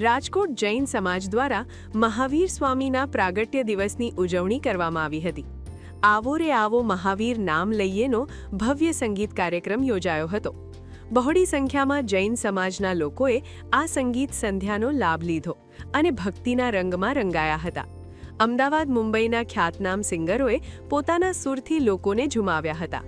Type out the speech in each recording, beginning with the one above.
રાજકોટ જૈન સમાજ દ્વારા મહાવીર સ્વામીના પ્રાગટ્ય દિવસની ઉજવણી કરવામાં આવી હતી। આવો રે આવો મહાવીર નામ લઈએનો ભવ્ય સંગીત કાર્યક્રમ યોજાયો હતો। બહોળી સંખ્યામાં જૈન સમાજના લોકોએ આ સંગીત સંધ્યાનો લાભ લીધો અને ભક્તિના રંગમાં રંગાયા હતા। અમદાવાદ મુંબઈના ખ્યાતનામ સિંગરોએ પોતાના સુરથી લોકોને ઝુમાવ્યા હતા।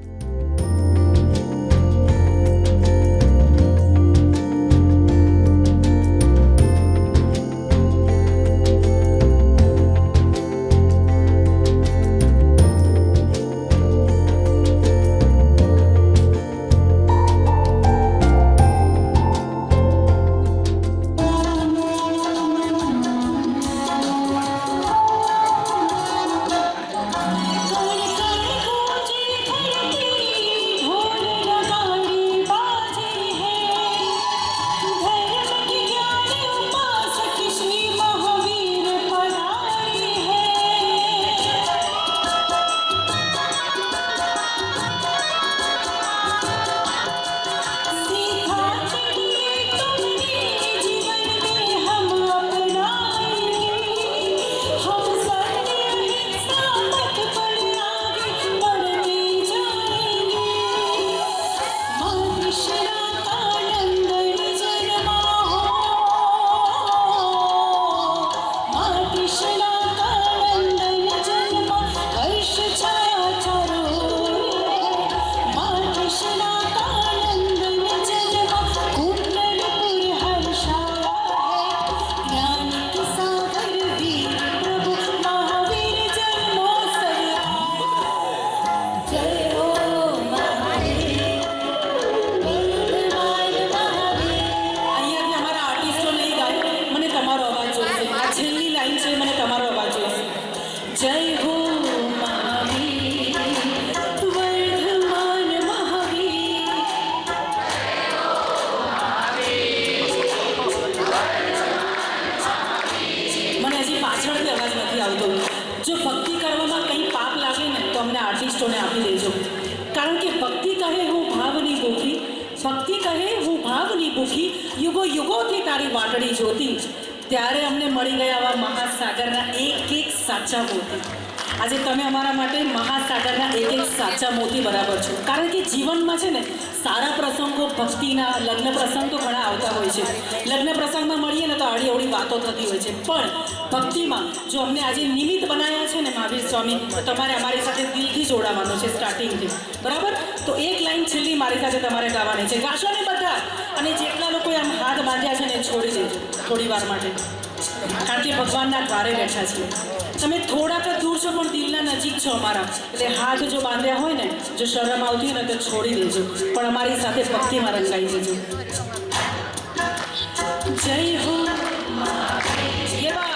जो भक्ति करवामां कहीं पाप लागे ने तो अमने आर्टिस्टोने आपी देजो, कारण के भक्ति कहे हूँ भावनी भूखी, भक्ति कहे हूँ भावनी भूखी, युगो युगोथी तारी वाटड़ी जोती। त्यारे अमने मळी गया आवा महासागरना एक एक साचा मोती। आज तमे अमारा माटे महासागरना एक एक साचा मोती बराबर छो, कारण के जीवन में छे ने सारा प्रसंगों भक्तिना लग्न प्रसंग तो घणा आवता होय छे। लग्न प्रसंग में मळीए ने तो आड़ी अवड़ी वातो थती होय छे, पण भक्ति में जो अमने आज निमित्त बनाया है ने महावीर स्वामी, तो तमारे अमारी साथे दिलथी जोड़ावानुं छे स्टार्टिंग थी, बराबर। तो एक लाइन छेल्ली मारी साथे तमारे गावानी छे, गाशो ने बधा अने जेटला लोकोए आम हाथ बांध्या छे ने छोड़ी देजो थोड़ी वार माटे, कारण के भगवानना द्वारे बैठा छे। तमे थोड़ाक दूर छो पण दिलना नजीक छो अमारा, एटले हाथ जो बांध्या होय ने जो शरम आवती होय ने तो छोड़ी देजो, पण अमारी साथे भक्ति में रंगाई जजो। जय हो ये बात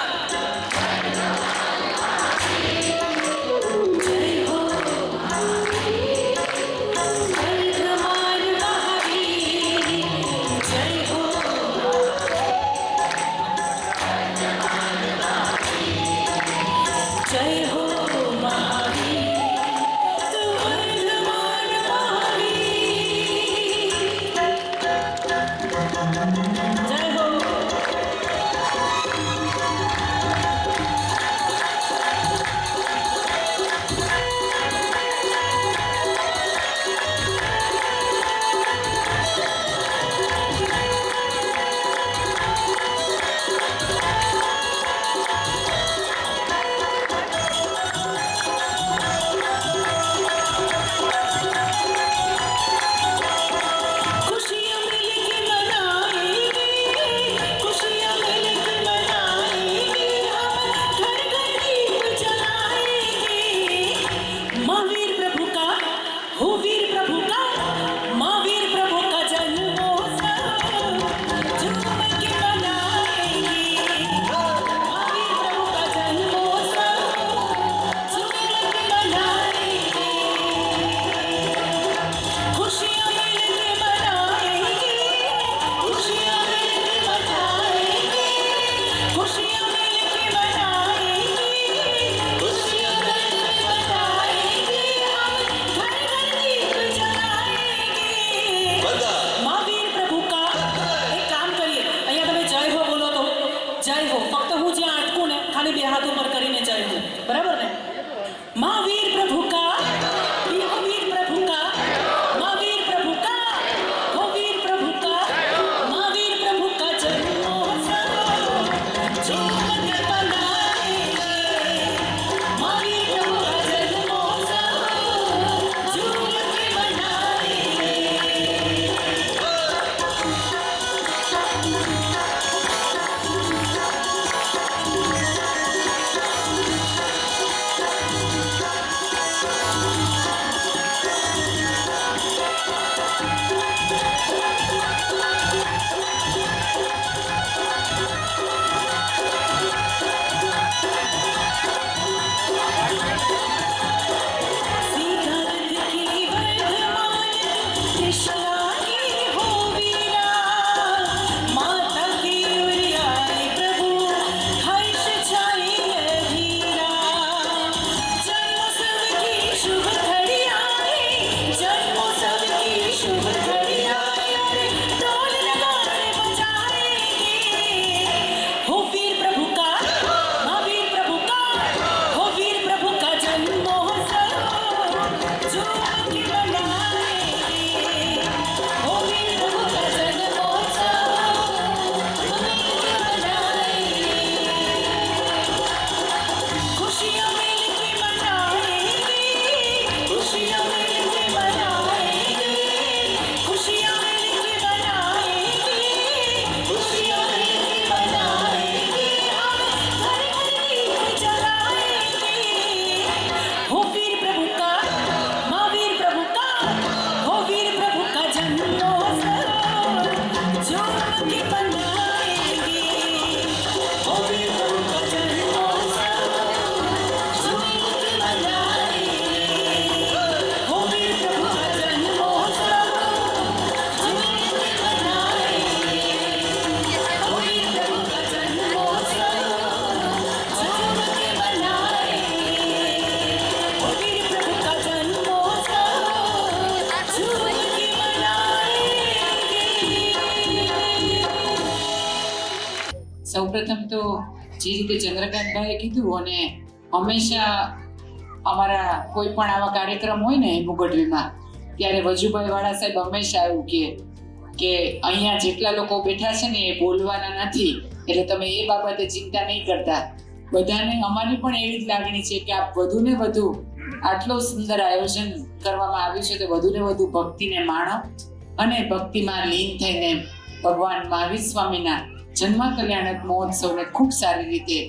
પ્રથમ તો જે રીતે ચંદ્રકાંતભાઈએ કીધું, અને હંમેશા અમારા કોઈ પણ આવા કાર્યક્રમ હોય ને મુગટવીમાં, ત્યારે વજુભાઈ વાળા સાહેબ હંમેશા એવું કે અહીંયા જેટલા લોકો બેઠા છે ને એ બોલવાના નથી, એટલે તમે એ બાબતે ચિંતા નહીં કરતા. બધાને અમારી પણ એવી જ લાગણી છે કે આપ વધુ ને વધુ આટલું સુંદર આયોજન કરવામાં આવ્યું છે તો વધુ ને વધુ ભક્તિને માણો અને ભક્તિમાં લીન થઈને ભગવાન મહાવીર સ્વામીના જન્મ કલ્યાણક મહોત્સવને ખૂબ સારી રીતે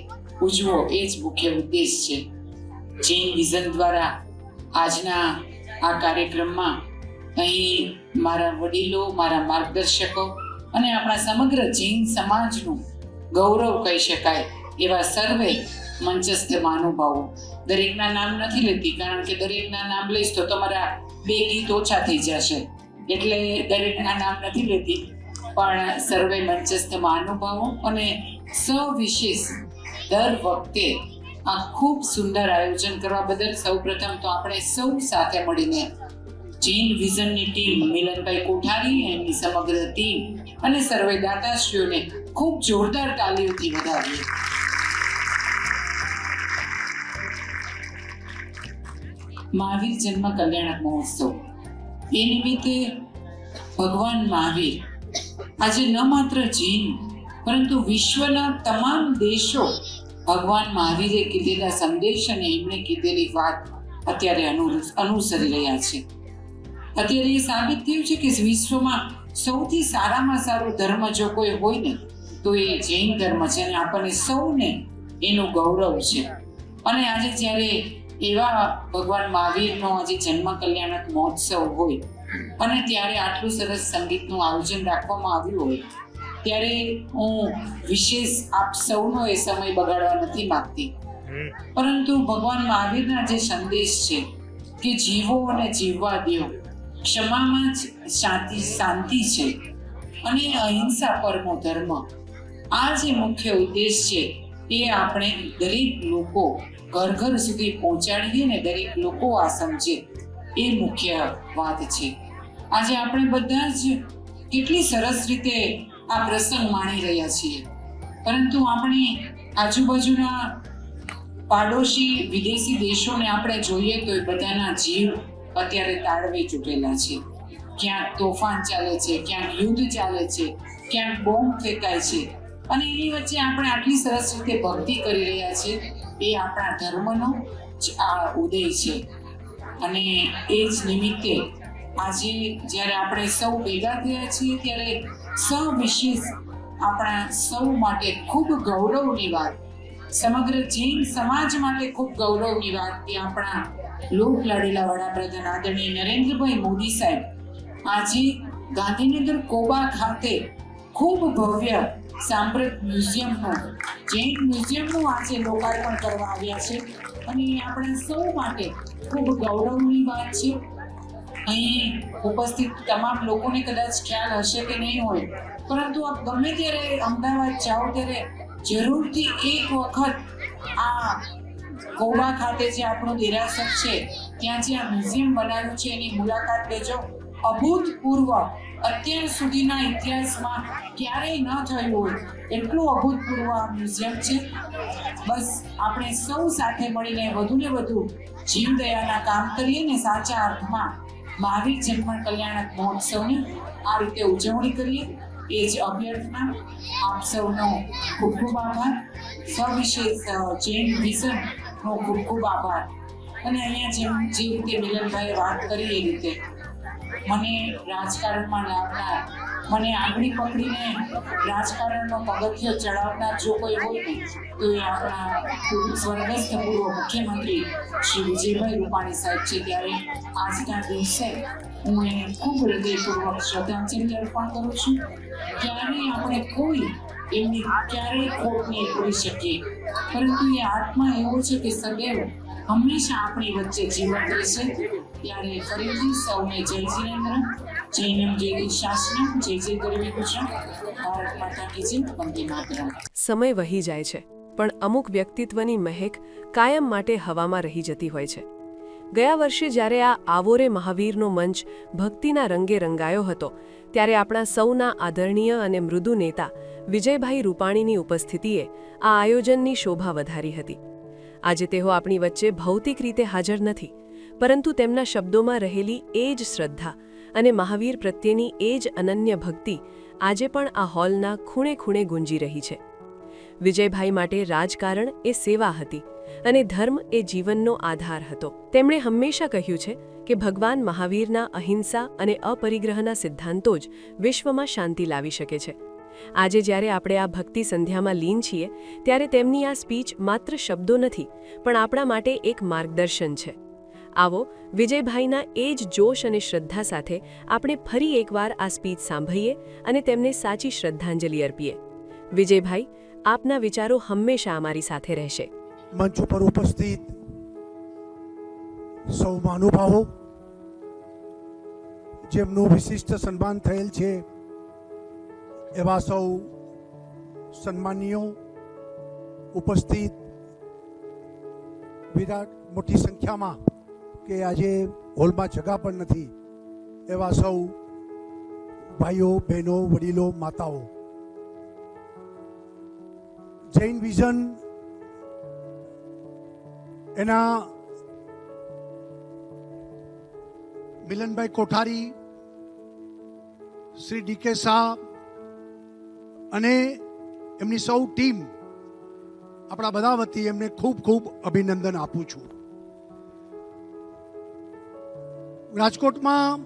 ઉજવો, એ જ મુખ્ય ઉદ્દેશ છે. જૈન વિઝન દ્વારા આજના આ કાર્યક્રમમાં અહીં મારા વડીલો, મારા માર્ગદર્શકો અને આપણા સમગ્ર જૈન સમાજનું ગૌરવ કહી શકાય એવા સર્વે મંચસ્થ મહાનુભાવો, દરેકના નામ નથી લેતી કારણ કે દરેકના નામ લઈશ તો તમારા 2 ગીત ઓછા થઈ જશે, એટલે દરેકના નામ નથી લેતી, પણ સર્વે મંચસ્થ મહાનુભાવો અને સવિશેષ દર વખતે આ ખૂબ સુંદર આયોજન કરવા બદલ સૌપ્રથમ તો આપણે સૌ સાથે મળીને જૈન વિઝનની ટીમ, મિલનભાઈ કોઠારી, એમની સમગ્ર ટીમ અને સર્વે દાતાશ્રીઓને ખૂબ જોરદાર તાલીઓથી વધાવીએ. મહાવીર જન્મ કલ્યાણક મહોત્સવ એ નિમિત્તે ભગવાન મહાવીર આજે ન માત્ર જૈન પરંતુ વિશ્વના તમામ દેશો ભગવાન મહાવીરે કીધેલા સંદેશ અને એમણે કીધેલી વાત અત્યારે અનુસરી રહ્યા છે. અત્યારે એ સાબિત થયું છે કે વિશ્વમાં સૌથી સારામાં સારો ધર્મ જો કોઈ હોય ને તો એ જૈન ધર્મ છે અને આપણને સૌને એનું ગૌરવ છે. અને આજે જ્યારે એવા ભગવાન મહાવીરનો આજે જન્મ કલ્યાણક મહોત્સવ હોય અને ત્યારે આટલું સરસ સંગીતનું આયોજન રાખવામાં આવ્યું હોય ત્યારે હું વિશેષ આપ સૌનો એ સમય બગાડવા નથી માંગતી, પરંતુ ભગવાન મહાવીરના જે સંદેશ છે કે જીવો અને જીવવા દ્યો, ક્ષમામાં જ શાંતિ છે અને અહિંસા પરમો ધર્મ, આ જે મુખ્ય ઉદ્દેશ છે એ આપણે દરેક લોકો ઘર ઘર સુધી પહોંચાડીએ ને દરેક લોકો આ સમજે, એ મુખ્ય વાત છે. આજે આપણે બધા જ કેટલી સરસ રીતે આ પ્રસંગ માણી રહ્યા છીએ, પરંતુ આપણી આજુબાજુના પાડોશી વિદેશી દેશોને આપણે જોઈએ તો એ બધાના જીવ અત્યારે તાળવે ચૂકેલા છે. ક્યાંક તોફાન ચાલે છે, ક્યાંક યુદ્ધ ચાલે છે, ક્યાંક બોમ્બ ફેંકાય છે, અને એની વચ્ચે આપણે આટલી સરસ રીતે ભક્તિ કરી રહ્યા છીએ. એ આપણા ધર્મનો જ આ ઉદય છે. અને એ જ નિમિત્તે આજે જ્યારે આપણે સૌ ભેગા થયા છીએ ત્યારે સવિશેષ આપણા સૌ માટે ખૂબ ગૌરવની વાત, સમગ્ર જૈન સમાજ માટે ખૂબ ગૌરવની વાત કે આપણા લોક લાડીલા વડાપ્રધાન આદરણીય નરેન્દ્રભાઈ મોદી સાહેબ આજે ગાંધીનગર કોબા ખાતે ખૂબ ભવ્ય સાંપ્રત મ્યુઝિયમનું, જૈન મ્યુઝિયમનું આજે લોકાર્પણ કરવા આવ્યા છે અને એ આપણા સૌ માટે ખૂબ ગૌરવની વાત છે. અહીં ઉપસ્થિત તમામ લોકોને કદાચ ખ્યાલ હશે કે નહીં હોય, પરંતુ આપ ગમે ત્યારે અમદાવાદ જાઓ ત્યારે જરૂરથી એક વખત આ કોબા ખાતે જે આપણું દેરાસર છે ત્યાં જે આ મ્યુઝિયમ બનાવ્યું છે એની મુલાકાત લેજો. અભૂતપૂર્વ, અત્યાર સુધીના ઇતિહાસમાં ક્યારેય ન થયું હોય એટલું અભૂતપૂર્વ આ મ્યુઝિયમ છે. બસ આપણે સૌ સાથે મળીને વધુ ને વધુ જીવદયાના કામ કરીએ ને સાચા અર્થમાં મહાવીર જન્મ કલ્યાણક મહોત્સવની આ રીતે ઉજવણી કરીએ, એ જ અભ્યર્થના. આપ સૌનો ખૂબ ખૂબ આભાર. સવિશેષ જૈન વિઝનનો ખૂબ ખૂબ આભાર. અને અહીંયા જે રીતે મિલનભાઈએ વાત કરી એ રીતે મને રાજકારણમાં લાવનાર, મને આંગળી પકડીને રાજકારણનો પગથિયો ચડાવનાર જો કોઈ હોય ને તો એ આપણા સ્વર્ગસ્થ પૂર્વ મુખ્યમંત્રી શ્રી વિજયભાઈ રૂપાણી સાહેબ છે. ત્યારે આજના દિવસે હું એને ખૂબ હૃદયપૂર્વક શ્રદ્ધાંજલિ અર્પણ કરું છું. ક્યારેય આપણે કોઈ એમની ક્યારેય ખોટ નહીં પૂરી શકીએ, પરંતુ એ આત્મા એવો છે કે સદૈવ હંમેશા આપણી વચ્ચે જીવંત રહેશે. ત્યારે ફરીથી સૌને જય જીનેન્દ્ર, જૈનમ જય શાસનમ, જય જય ગરવી ગુજરાત, ભારત માતા કી જય, વંદે માતરમ. સમય વહી જાય છે, પણ અમુક વ્યક્તિત્વની મહેક કાયમ માટે હવામાં રહી જતી હોય છે. ગયા વર્ષે જ્યારે આ આવો રે મહાવીરનો મંચ ભક્તિના રંગે રંગાયો હતો ત્યારે આપણા સૌના આદરણીય અને મૃદુ નેતા વિજયભાઈ રૂપાણીની ઉપસ્થિતિએ આ આયોજનની શોભા વધારી હતી. આજે તેઓ આપણી વચ્ચે ભૌતિક રીતે હાજર નથી, પરંતુ તેમના શબ્દોમાં રહેલી એ જ શ્રદ્ધા અને મહાવીર પ્રત્યેની એ જ અનન્ય ભક્તિ આજે પણ આ હોલના ખૂણે ખૂણે ગુંજી રહી છે. વિજયભાઈ માટે રાજકારણ એ સેવા હતી અને ધર્મ એ જીવનનો આધાર હતો. તેમણે હંમેશા કહ્યું છે કે ભગવાન મહાવીરના અહિંસા અને અપરિગ્રહના સિદ્ધાંતો જ વિશ્વમાં શાંતિ લાવી શકે છે. આજે જ્યારે આપણે આ ભક્તિ સંધ્યામાં લીન છીએ ત્યારે તેમની આ સ્પીચ માત્ર શબ્દો નથી, પણ આપણા માટે એક માર્ગદર્શન છે. આવો વિજયભાઈના એ જ જોશ અને શ્રદ્ધા સાથે આપણે ફરી એકવાર આ સ્પીચ સાંભળીએ અને તેમને સાચી શ્રદ્ધાંજલિ અર્પીએ. વિજયભાઈ, આપના વિચારો હંમેશા અમારી સાથે રહેશે. મંચ ઉપર ઉપસ્થિત સૌ મહાનુભાવો, જેમનું વિશિષ્ટ સન્માન થયેલ છે એવા સૌ સન્માનીયો, ઉપસ્થિત વિરાટ મોટી સંખ્યામાં કે આજે હોલમાં જગા પણ નથી એવા સૌ ભાઈઓ, બહેનો, વડીલો, માતાઓ, જૈન વિઝન એના મિલનભાઈ કોઠારી, શ્રી ડી.કે. શાહ અને એમની સૌ ટીમ, આપણા બધા વતી એમને ખૂબ ખૂબ અભિનંદન આપું છું. રાજકોટમાં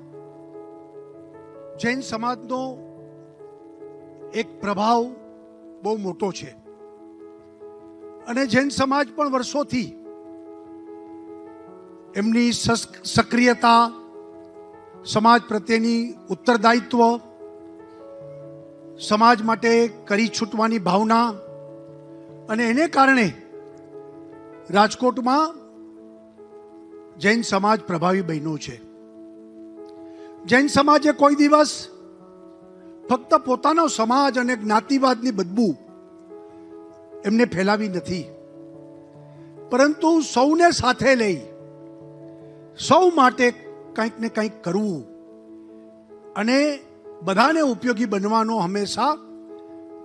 જૈન સમાજનો એક પ્રભાવ બહુ મોટો છે અને જૈન સમાજ પણ વર્ષોથી એમની સક્રિયતા, સમાજ પ્રત્યેની ઉત્તરદાયિત્વ, સમાજ માટે કરી છૂટવાની ભાવના અને એને કારણે રાજકોટમાં જૈન સમાજ પ્રભાવી બન્યો છે. જૈન સમાજે કોઈ દિવસ ફક્ત પોતાનો સમાજ અને જ્ઞાતિવાદની બદબુ એમને ફેલાવી નથી, પરંતુ સૌને સાથે લઈ સૌ માટે કંઈક ને કંઈક કરવું અને બધાને ઉપયોગી બનવાનો હંમેશા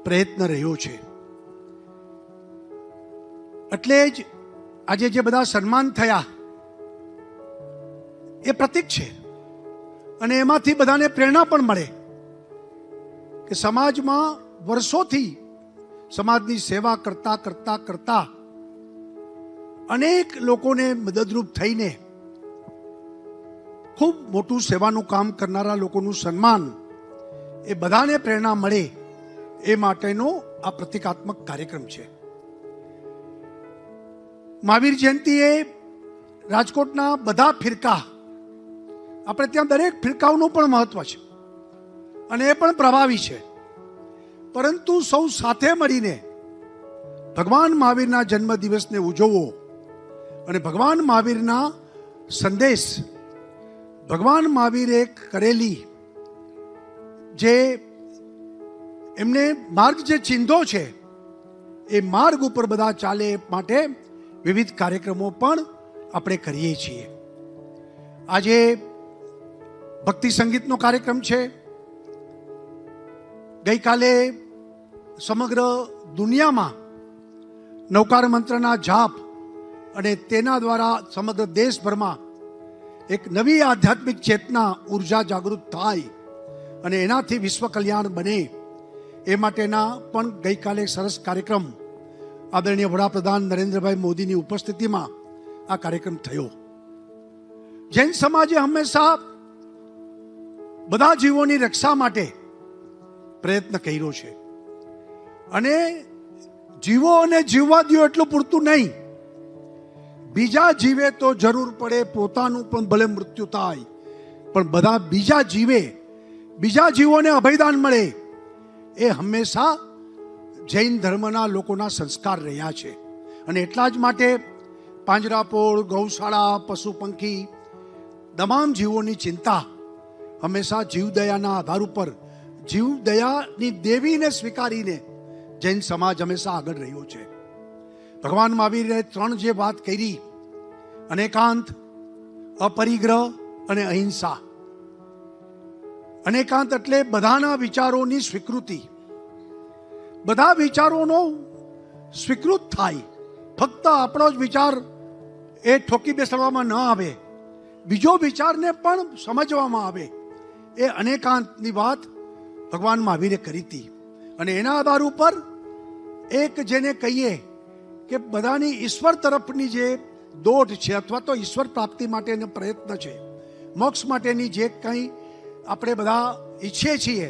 પ્રયત્ન રહ્યો છે. એટલે જ આજે જે બધા સન્માન થયા એ પ્રતીક છે અને એમાંથી બધાને પ્રેરણા પણ મળે કે સમાજમાં વર્ષોથી સમાજની સેવા કરતા કરતા કરતા અનેક લોકોને મદદરૂપ થઈને ખૂબ મોટું સેવાનું કામ કરનારા લોકોનું સન્માન એ બધાને પ્રેરણા મળે એ માટેનો આ પ્રતિકાત્મક કાર્યક્રમ છે. મહાવીર જયંતિ એ રાજકોટના બધા ફિરકા, આપણે ત્યાં દરેક ફિરકાઓનું પણ મહત્વ છે અને એ પણ પ્રભાવી છે, પરંતુ સૌ સાથે મળીને ભગવાન મહાવીરના જન્મદિવસને ઉજવવો અને ભગવાન મહાવીરના સંદેશ, ભગવાન મહાવીરે કરેલી જે એમને માર્ગ જે ચિંધો છે એ માર્ગ ઉપર બધા ચાલે માટે વિવિધ કાર્યક્રમો પણ આપણે કરીએ છીએ. આજે ભક્તિ સંગીતનો કાર્યક્રમ છે. ગઈકાલે સમગ્ર દુનિયામાં નવકાર મંત્રના જાપ અને તેના દ્વારા સમગ્ર દેશભરમાં એક નવી આધ્યાત્મિક ચેતના, ઉર્જા જાગૃત થાય અને એનાથી વિશ્વ કલ્યાણ બને એ માટેના પણ ગઈકાલે સરસ કાર્યક્રમ આદરણીય વડાપ્રધાન નરેન્દ્રભાઈ મોદીની ઉપસ્થિતિમાં આ કાર્યક્રમ થયો. જૈન સમાજે હંમેશા બધા જીવોની રક્ષા માટે પ્રયત્ન કર્યો છે અને જીવોને જીવવા દો એટલું પૂરતું નહીં, બીજા જીવે તો જરૂર પડે, પોતાનું પણ ભલે મૃત્યુ થાય, પણ બધા બીજા જીવે, બીજા જીવોને અભયદાન મળે એ હંમેશા જૈન ધર્મના લોકોના સંસ્કાર રહ્યા છે. અને એટલા જ માટે પાંજરાપોળ, ગૌશાળા, પશુ પંખી તમામ જીવોની ચિંતા હંમેશા જીવદયાના આધાર ઉપર, જીવદયાની દેવીને સ્વીકારીને જૈન સમાજ હંમેશા આગળ રહ્યો છે. ભગવાન મહાવીરે 3 જે વાત કરી, અનેકાંત, અપરિગ્રહ અને અહિંસા. અનેકાંત એટલે બધાના વિચારોની સ્વીકૃતિ. બધા વિચારોનો સ્વીકૃત થાય. ફક્ત આપણો જ વિચાર એ ઠોકી બેસાડવામાં ન આવે, બીજો વિચારને પણ સમજવામાં આવે. એ અનેકાંતની વાત ભગવાન મહાવીરે કરી હતી. અને એના આધાર ઉપર એક જેને કહીએ કે બધાની ઈશ્વર તરફની જે દોટ છે અથવા તો ઈશ્વર પ્રાપ્તિ માટેનો પ્રયત્ન છે, મોક્ષ માટેની જે કંઈ આપણે બધા ઈચ્છીએ છીએ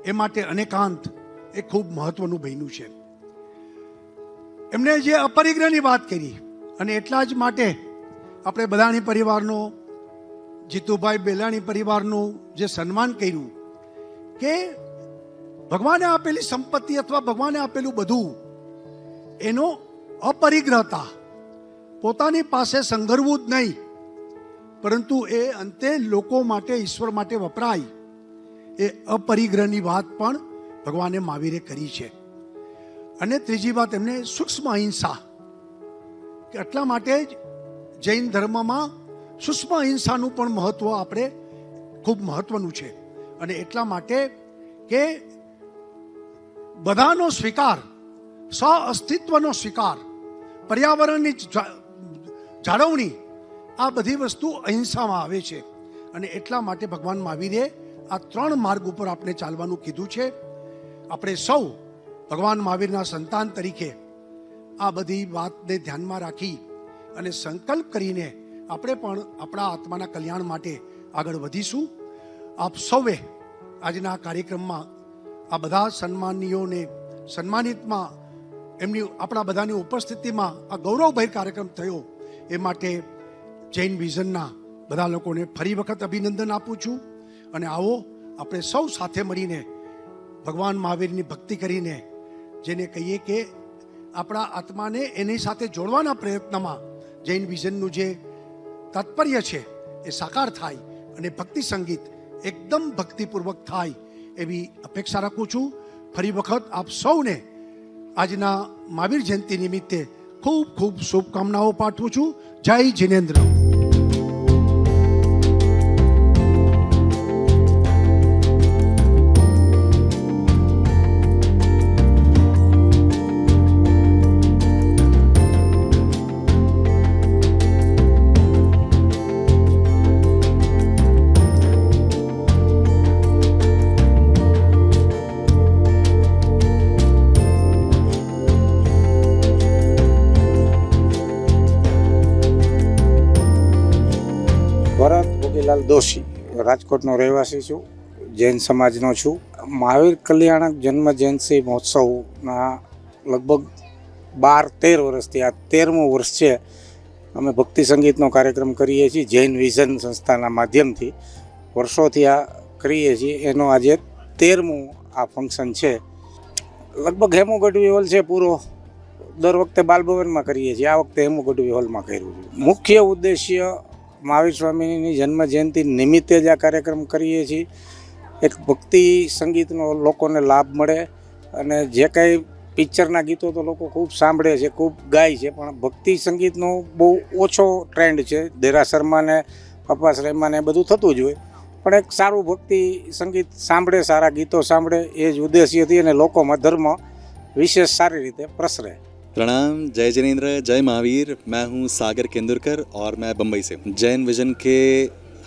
એ માટે અનેકાંત એ ખૂબ મહત્વનું બન્યું છે. એમણે જે અપરિગ્રહની વાત કરી અને એટલા જ માટે આપણે બધાની પરિવારનો, જીતુભાઈ બેલાણી પરિવારનું જે સન્માન કર્યું કે ભગવાને આપેલી સંપત્તિ અથવા ભગવાને આપેલું બધું એનો અપરિગ્રહતા, પોતાની પાસે સંઘરવું જ નહીં પરંતુ એ અંતે લોકો માટે, ઈશ્વર માટે વપરાય, એ અપરિગ્રહની વાત પણ ભગવાને મહાવીરે કરી છે. અને ત્રીજી વાત એમને સૂક્ષ્મ અહિંસા, કે એટલા માટે જ જૈન ધર્મમાં સૂક્ષ્મ અહિંસાનું પણ મહત્વ આપણે ખૂબ મહત્વનું છે. અને એટલા માટે કે બધાનો સ્વીકાર, સહ અસ્તિત્વનો સ્વીકાર, પર્યાવરણની જાળવણી, આ બધી વસ્તુ અહિંસામાં આવે છે. અને એટલા માટે ભગવાન મહાવીરે આ 3 માર્ગ ઉપર આપણે ચાલવાનું કીધું છે. આપણે સૌ ભગવાન મહાવીરના સંતાન તરીકે આ બધી વાતને ધ્યાનમાં રાખી અને સંકલ્પ કરીને આપણે પણ આપણા આત્માના કલ્યાણ માટે આગળ વધીશું. આપ સૌએ આજના કાર્યક્રમમાં આ બધા સન્માનીયોને સન્માનિતમાં એમની આપણા બધાની ઉપસ્થિતિમાં આ ગૌરવભેર કાર્યક્રમ થયો એ માટે જૈન વિઝનના બધા લોકોને ફરી વખત અભિનંદન આપું છું. અને આવો આપણે સૌ સાથે મળીને ભગવાન મહાવીરની ભક્તિ કરીને, જેને કહીએ કે આપણા આત્માને એની સાથે જોડવાના પ્રયત્નમાં જૈન વિઝનનું જે તાત્પર્ય છે એ સાકાર થાય અને ભક્તિ સંગીત એકદમ ભક્તિપૂર્વક થાય એવી અપેક્ષા રાખું છું. ફરી વખત આપ સૌને આજના મહાવીર જયંતિ નિમિત્તે ખૂબ ખૂબ શુભકામનાઓ પાઠવું છું. જય જિનેન્દ્ર. ભરત ભોગીલાલ દોશી, રાજકોટનો રહેવાસી છું, જૈન સમાજનો છું. મહાવીર કલ્યાણક જન્મ જયંતિ મહોત્સવના લગભગ 12-13 વર્ષથી આ 13મું વર્ષ છે. અમે ભક્તિ સંગીતનો કાર્યક્રમ કરીએ છીએ જૈન વિઝન સંસ્થાના માધ્યમથી. વર્ષોથી આ કરીએ છીએ. એનો આજે 13મું આ ફંક્શન છે. લગભગ હેમુ ગઢવી હોલ છે પૂરો. દર વખતે બાલભવનમાં કરીએ છીએ, આ વખતે હેમુ ગઢવી હોલમાં કર્યું છે. મુખ્ય ઉદ્દેશ્ય મહાવીર સ્વામીની જન્મ જયંતિ નિમિત્તે જ આ કાર્યક્રમ કરીએ છીએ. એક ભક્તિ સંગીતનો લોકોને લાભ મળે અને જે કાંઈ પિક્ચરના ગીતો તો લોકો ખૂબ સાંભળે છે, ખૂબ ગાય છે, પણ ભક્તિ સંગીતનો બહુ ઓછો ટ્રેન્ડ છે. દેરાસરમાં ને અપાશ્રયમાં ને બધું થતું જ હોય, પણ એક સારું ભક્તિ સંગીત સાંભળે, સારા ગીતો સાંભળે, એ જ ઉદ્દેશ્યથી અને લોકોમાં ધર્મ વિશેષ સારી રીતે પ્રસરે. प्रणाम, जय जिनेंद्र, जय महावीर। मैं हूं सागर केंदुरकर और मैं बम्बई से। जैन विजन के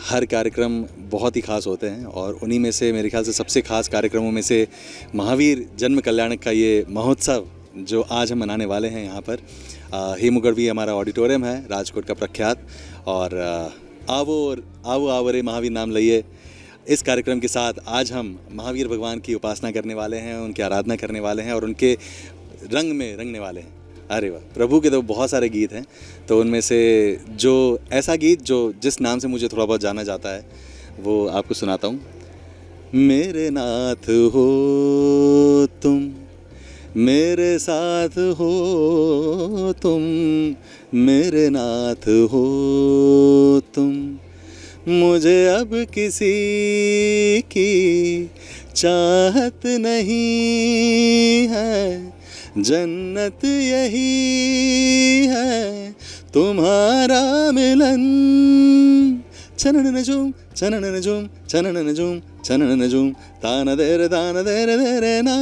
हर कार्यक्रम बहुत ही खास होते हैं और उन्हीं में से मेरे ख्याल से सबसे खास कार्यक्रमों में से महावीर जन्म कल्याणक का ये महोत्सव जो आज हम मनाने वाले हैं यहाँ पर हेमू गढ़वी हमारा ऑडिटोरियम है, राजकोट का प्रख्यात। और आवो आवो रे महावीर नाम लइए, इस कार्यक्रम के साथ आज हम महावीर भगवान की उपासना करने वाले हैं, उनकी आराधना करने वाले हैं और उनके रंग में रंगने वाले हैं। अरे वाह, प्रभु के तो बहुत सारे गीत हैं, तो उनमें से जो ऐसा गीत जो जिस नाम से मुझे थोड़ा बहुत जाना जाता है वो आपको सुनाता हूँ। मेरे नाथ हो तुम, मेरे साथ हो तुम, मेरे नाथ हो तुम, मुझे अब किसी की चाहत नहीं है, जन्नत यही है तुम्हारा मिलन। चनन नजूम चनन नजूम चनन नजूम चनन नजूम तान देरे ना।